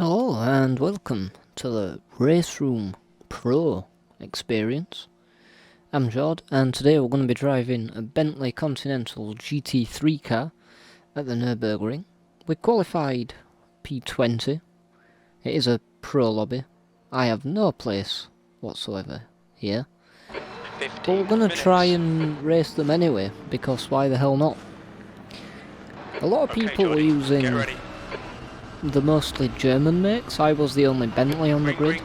Hello and welcome to the Raceroom Pro experience. I'm Jord and today we're going to be driving a Bentley Continental GT3 car at the Nürburgring. We qualified P20. It is a pro lobby. I have no place whatsoever here. But we're going to try and race them anyway, because why the hell not? A lot of people were using the mostly German makes. I was the only Bentley on the grid,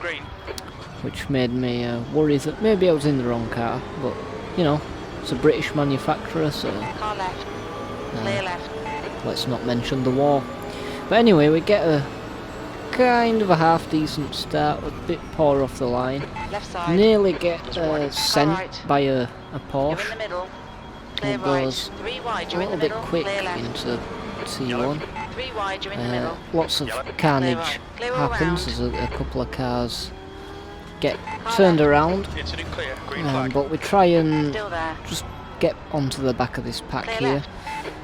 which made me worry that maybe I was in the wrong car, but you know, it's a British manufacturer, so car left. Clear left. Let's not mention the war. But anyway, we get a kind of a half decent start, a bit poor off the line. Left side. Nearly get sent right. by a Porsche. You're in the middle. Clear Who right. goes 3 wide, you're a in the little bit middle. quick Clear left. into T1. 3 wide, you're in the middle. Lots of Clear carnage right. Clear all happens round. as a couple of cars get Car turned left. around, Incident clear. Green flag. but we try and Still there. just get onto the back of this pack Clear here. left.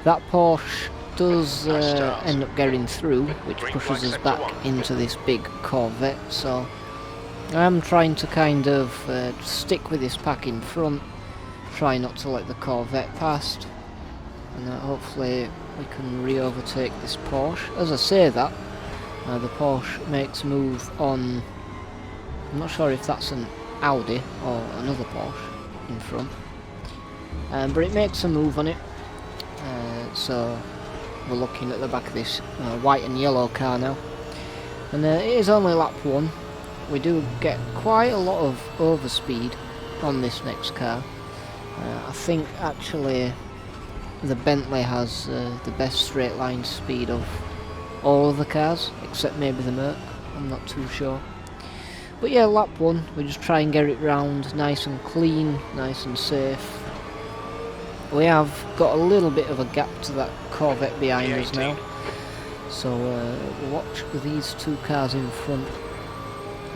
That Porsche does Nice start. end up getting through, which Green pushes flag, us sector back 1. into this big Corvette, so I'm trying to kind of stick with this pack in front, try not to let the Corvette past, and hopefully we can re-overtake this Porsche. As I say that, the Porsche makes a move on, I'm not sure if that's an Audi or another Porsche in front, but it makes a move on it, so we're looking at the back of this white and yellow car now, and it is only lap 1. We do get quite a lot of overspeed on this next car. I think actually the Bentley has the best straight line speed of all of the cars, except maybe the Merc, I'm not too sure. But yeah, lap 1, we just try and get it round nice and clean, nice and safe. We have got a little bit of a gap to that Corvette behind us now, so we'll watch these two cars in front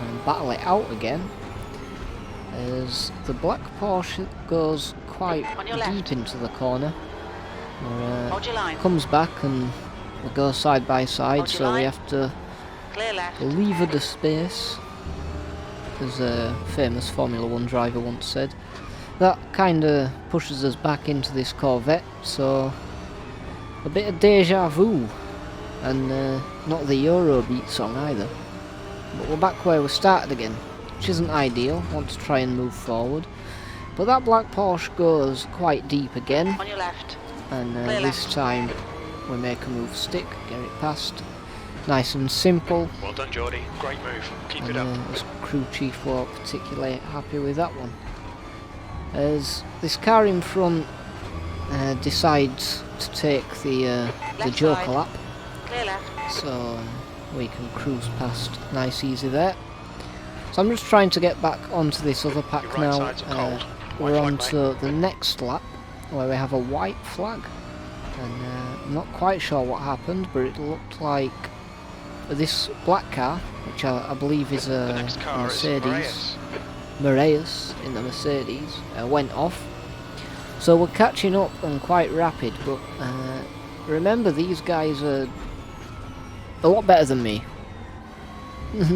and battle it out again, as the black Porsche goes quite deep into the corner. Hold your line. Comes back and we go side by side, Hold your so we line. have to Clear left. lever the space, as a famous Formula 1 driver once said. That kind of pushes us back into this Corvette, so a bit of deja vu, and not the Eurobeat song either. But we're back where we started again, which isn't ideal. Want to try and move forward, but that black Porsche goes quite deep again, On your left. and Clear this left. time we make a move stick, get it past. Nice and simple, Well done, Geordie. Great move. Keep and it up. as crew chief weren't particularly happy with that one, as this car in front decides to take the Left Joker side. lap, Clear left. so we can cruise past nice easy there. So I'm just trying to get back onto this other pack Your right now. sides are cold. White We're flag, on mate. to the next lap where we have a white flag, and I'm not quite sure what happened, but it looked like this black car, which I believe is The a next car is Mercedes, Moraes. in the Mercedes, went off. So we're catching up and quite rapid, but remember, these guys are a lot better than me,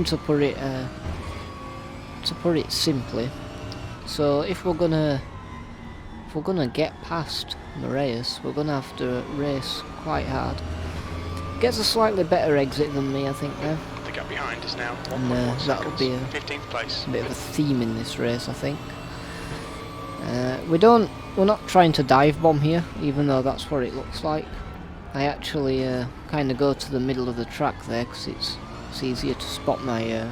to put it simply. So if we're gonna get past Moraes, we're gonna have to race quite hard. Gets a slightly better exit than me, I think, now. The gap behind is now And 1.1 that'll seconds. be a 15th place. bit of a theme in this race, I think. We're not trying to dive bomb here, even though that's what it looks like. I actually kind of go to the middle of the track there, because it's easier to spot my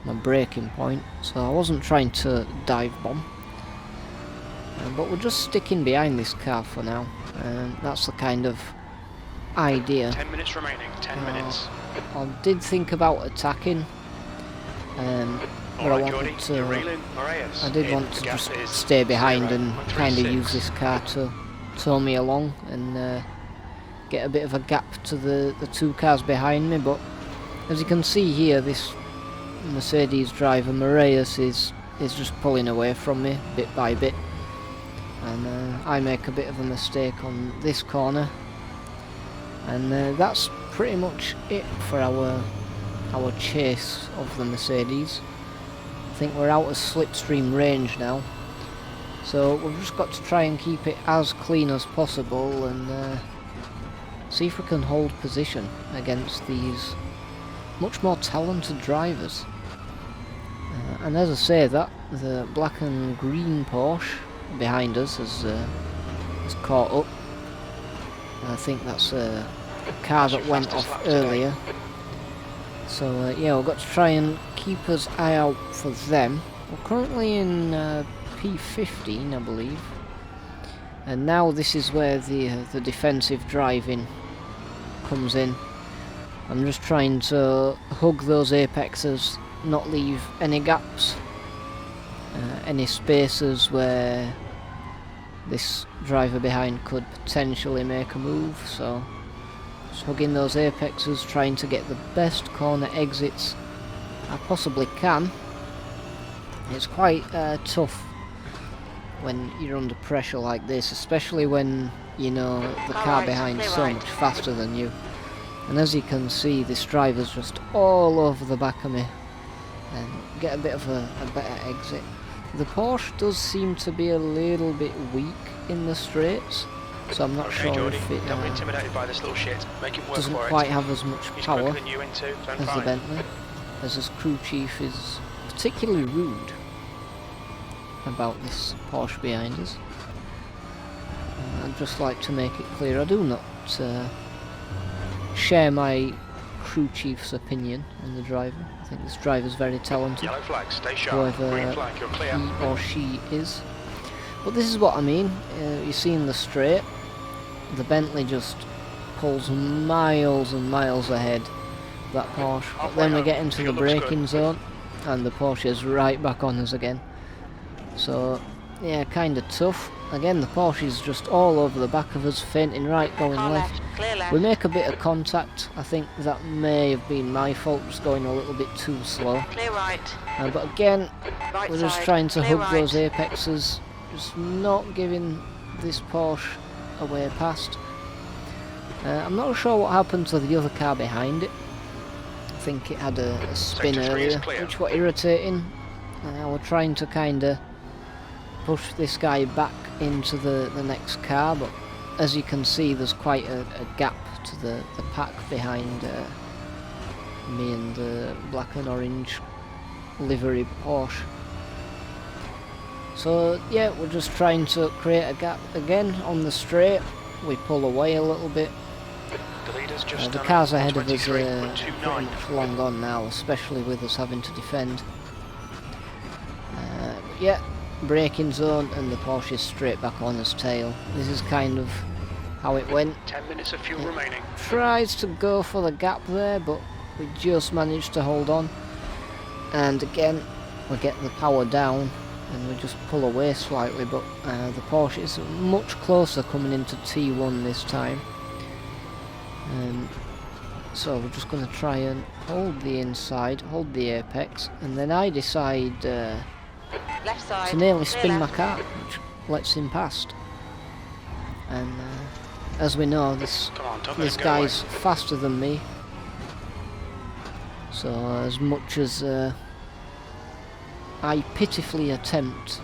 my braking point. So I wasn't trying to dive bomb, but we're just sticking behind this car for now. That's the kind of idea. 10 minutes remaining. 10 minutes. I did think about attacking, but I Alright, Geordie. wanted You're to. reeling. Moraes. I did In. want The to gap just is stay behind 0, and 136. kind of use this car to tow me along and get a bit of a gap to the two cars behind me. But as you can see here, this Mercedes driver Moraes is just pulling away from me bit by bit, and I make a bit of a mistake on this corner, and that's pretty much it for our our chase of the Mercedes. I think we're out of slipstream range now, so we've just got to try and keep it as clean as possible and see if we can hold position against these much more talented drivers. And as I say that, the black and green Porsche behind us has caught up. I think that's a car that went off earlier. So yeah, we've got to try and keep us eye out for them. We're currently in P15, I believe. And now this is where the defensive driving comes in. I'm just trying to hug those apexes, not leave any gaps, any spaces where this driver behind could potentially make a move. So just hugging those apexes, trying to get the best corner exits I possibly can. It's quite tough when you're under pressure like this, especially when you know the car behind's so much faster than you. And as you can see, this driver's just all over the back of me and get a bit of a better exit. The Porsche does seem to be a little bit weak in the straights, so I'm not sure Geordie, if it don't be intimidated by this little shit. Make it work doesn't for quite it. have as much He's power quicker than you into, as the fine. Bentley, as his crew chief is particularly rude about this Porsche behind us. I'd just like to make it clear, I do not share my crew chief's opinion on the driver. I think this driver's very talented, Yellow flag, stay sharp. whoever Green flag, you're clear. he or she is. But this is what I mean. You see in the straight, the Bentley just pulls miles and miles ahead of that Porsche. But then we get into the braking zone and the Porsche is right back on us again. So yeah, kind of tough. Again, the Porsche is just all over the back of us, fainting right, going Car left. left, clear left. We make a bit of contact. I think that may have been my fault, just going a little bit too slow. Clear right. But again, Right we're just side, trying to clear hug right. those apexes, just not giving this Porsche away past. I'm not sure what happened to the other car behind it. I think it had a spin Sector 3 is earlier, clear. which was irritating. We're trying to kind of push this guy back into the next car, but as you can see, there's quite a gap to the pack behind me and the black and orange livery Porsche. So yeah, we're just trying to create a gap again on the straight. We pull away a little bit. The leader's just The done cars ahead of us 23, are 29. pretty much long gone now, especially with us having to defend. Yeah, braking zone and the Porsche is straight back on his tail. This is kind of how it went. 10 minutes of fuel Yeah. remaining. Tries to go for the gap there, but we just managed to hold on. And again, we get the power down and we just pull away slightly, but the Porsche is much closer coming into T1 this time. So we're just going to try and hold the inside, hold the apex, and then I decide Left side. to nearly clear spin my left. car, which lets him past. And as we know, this Come on, don't let him get guy's away. faster than me. So as much as I pitifully attempt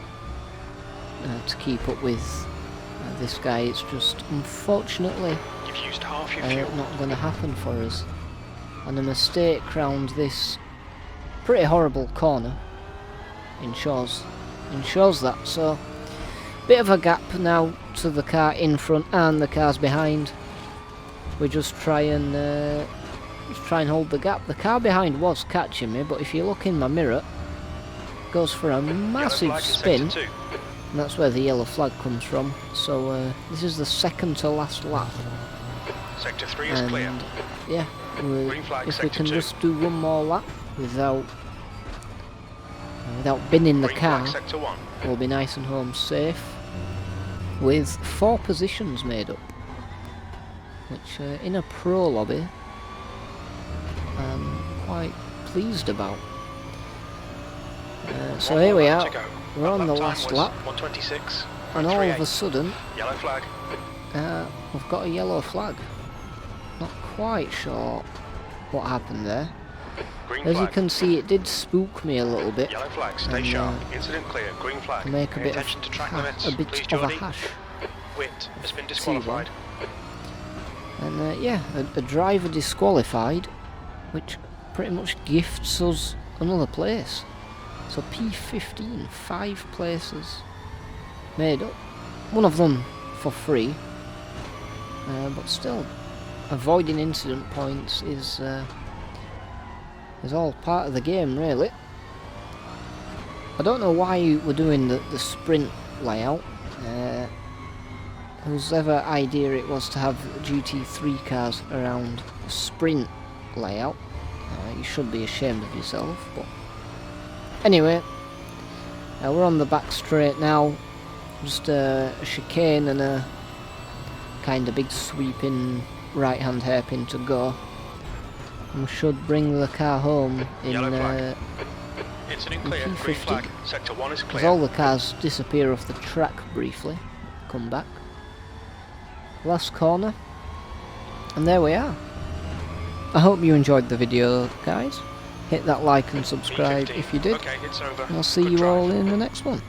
to keep up with this guy, it's just unfortunately You've used half your fuel. not going to happen for us. And a mistake crowned this pretty horrible corner. Ensures that. So bit of a gap now to the car in front and the cars behind. We just try and hold the gap. The car behind was catching me, but if you look in my mirror, it goes for a Yellow massive flag in spin, sector 2. and that's where the yellow flag comes from. So this is the second to last lap, Sector 3 is clear. and yeah, Green flag, if we sector can 2. just do one more lap without binning the Green car, flag, sector 1. we'll be nice and home safe with 4 positions made up, which in a pro lobby I'm quite pleased about. So One here we more lap are, to go. we're on the Lap time last was lap, 126. and all of a 38. sudden Yellow flag. we've got a yellow flag. Not quite sure what happened there. Green As you flag. can see, it did spook me a little bit. Yellow flag, stay And, sharp. Incident clear. Green flag. Make a Pay bit of attention to track limits. a bit Please, of a Geordie. hash. Wit has been T1. disqualified. And yeah, a driver disqualified, which pretty much gifts us another place. So P15, 5 places made up. One of them for free, but still, avoiding incident points is all part of the game, really. I don't know why we're doing the sprint layout. Whose ever idea it was to have GT3 cars around a sprint layout. You should be ashamed of yourself, but anyway, we're on the back straight now. Just a chicane and a kind of big sweeping right hand hairpin to go. And we should bring the car home in Incident clear. Green flag. Sector 1 is as clear. all the cars disappear off the track briefly, come back. Last corner, and there we are. I hope you enjoyed the video, guys. Hit that like and subscribe P15. if you did. Okay, it's over. And I'll see Good you drive. all in the next one.